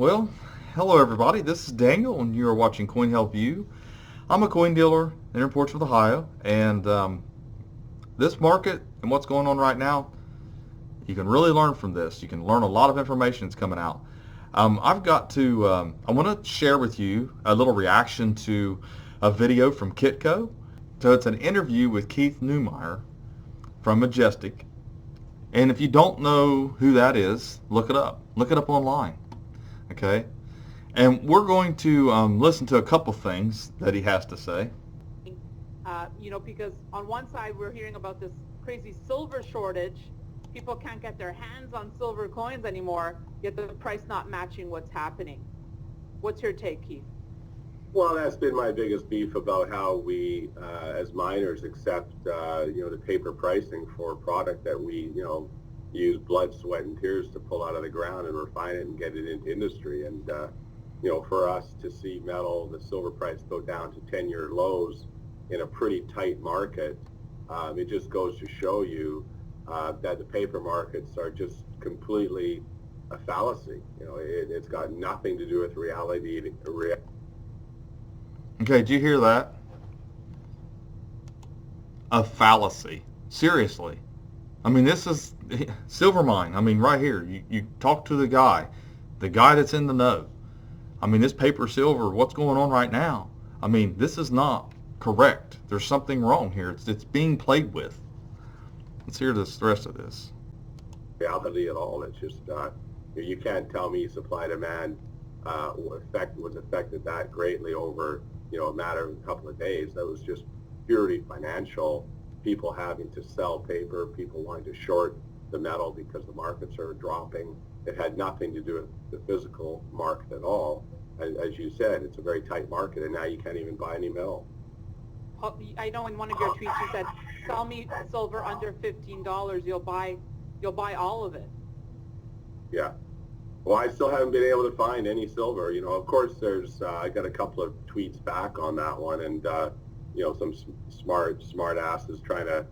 Well, hello everybody. This is Daniel, and you are watching Coin Help You. I'm a coin dealer in Portsmouth, Ohio, and this market and what's going on right now, you can really learn from this. You can learn a lot of information that's coming out. I want to share with you a little reaction to a video from Kitco. So it's an interview with Keith Neumeyer from Majestic. And if you don't know who that is, look it up. Look it up online. Okay? And we're going to listen to a couple things that he has to say. Because on one side we're hearing about this crazy silver shortage. People can't get their hands on silver coins anymore, yet the price not matching what's happening. What's your take, Keith? Well, that's been my biggest beef about how we, as miners, accept, the paper pricing for a product that we, use blood, sweat, and tears to pull out of the ground and refine it and get it into industry. And, for us to see metal, the silver price go down to 10-year lows in a pretty tight market, it just goes to show you that the paper markets are just completely a fallacy. It's got nothing to do with reality. Okay, did you hear that? A fallacy. Seriously. I mean, this is silver mine. I mean, right here. You talk to the guy that's in the know. I mean, this paper silver, what's going on right now? I mean, this is not correct. There's something wrong here. It's being played with. Let's hear the rest of this. Reality at all. It's just, you can't tell me supply demand was affected that greatly over a matter of a couple of days. That was just purely financial, people having to sell paper, people wanting to short the metal because the markets are dropping. It had nothing to do with the physical market at all. As you said, it's a very tight market, and now you can't even buy any metal. I know in one of your tweets you said, sell me silver under $15, you'll buy all of it. Yeah. Well, I still haven't been able to find any silver. Of course, there's I got a couple of tweets back on that one, and some smart asses trying to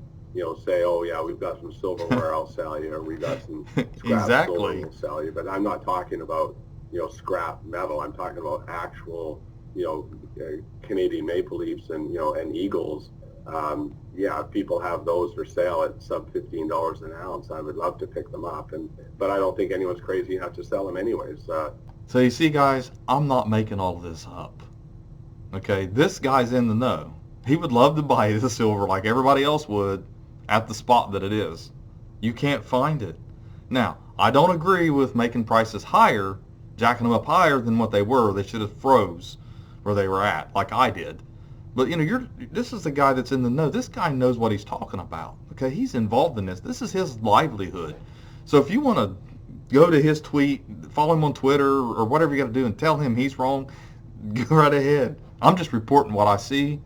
say, oh yeah, we've got some silverware, I'll sell you, or we got some scrap silver, we'll sell you. But I'm not talking about scrap metal. I'm talking about actual Canadian maple leafs and and eagles. If people have those for sale at sub $15 an ounce, I would love to pick them up. But I don't think anyone's crazy enough to sell them anyways. So you see, guys, I'm not making all this up. Okay, this guy's in the know. He would love to buy the silver like everybody else would at the spot that it is. You can't find it. Now, I don't agree with making prices higher, jacking them up higher than what they were. They should have froze where they were at, like I did. But this is the guy that's in the know. This guy knows what he's talking about. Okay, he's involved in this. This is his livelihood. So if you want to go to his tweet, follow him on Twitter or whatever you got to do and tell him he's wrong, go right ahead. I'm just reporting what I see.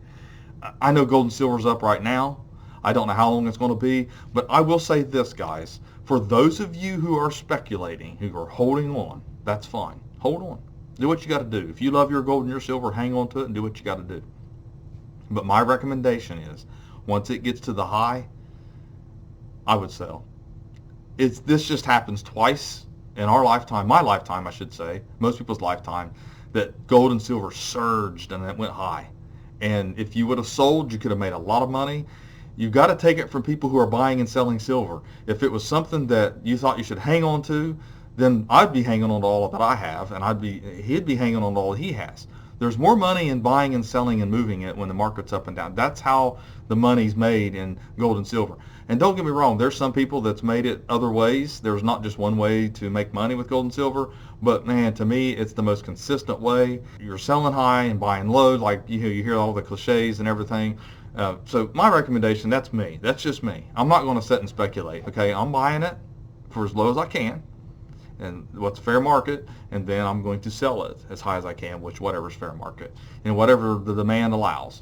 I know gold and silver's up right now. I don't know how long it's going to be, but I will say this, guys. For those of you who are speculating, who are holding on, that's fine. Hold on. Do what you got to do. If you love your gold and your silver, hang on to it and do what you got to do. But my recommendation is, once it gets to the high, I would sell. This just happens twice in our lifetime, my lifetime I should say, most people's lifetime, that gold and silver surged and it went high. And if you would have sold, you could have made a lot of money. You've got to take it from people who are buying and selling silver. If it was something that you thought you should hang on to, then I'd be hanging on to all that I have, and he'd be hanging on to all he has. There's more money in buying and selling and moving it when the market's up and down. That's how the money's made in gold and silver. And don't get me wrong, there's some people that's made it other ways. There's not just one way to make money with gold and silver, but man, to me, it's the most consistent way. You're selling high and buying low, like you hear all the cliches and everything. So my recommendation, that's me. That's just me. I'm not going to sit and speculate. Okay, I'm buying it for as low as I can, and what's fair market, and then I'm going to sell it as high as I can, which whatever's fair market and whatever the demand allows.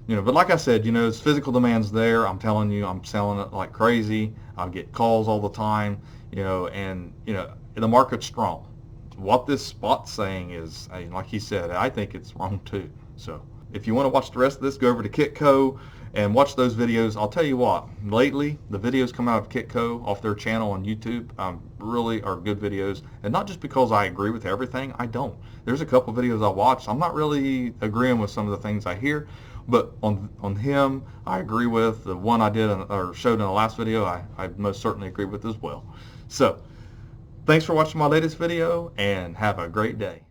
But like I said, it's physical demand's there. I'm telling you, I'm selling it like crazy. I get calls all the time, and the market's strong. What this spot's saying is, like he said, I think it's wrong too. So if you want to watch the rest of this, go over to Kitco and watch those videos. I'll tell you what, lately the videos come out of Kitco off their channel on YouTube really are good videos, and not just because I agree with everything. I don't. There's a couple videos I watched, I'm not really agreeing with some of the things I hear, but on him I agree with. The one I did or showed in the last video, I most certainly agree with as well. So thanks for watching my latest video, and have a great day.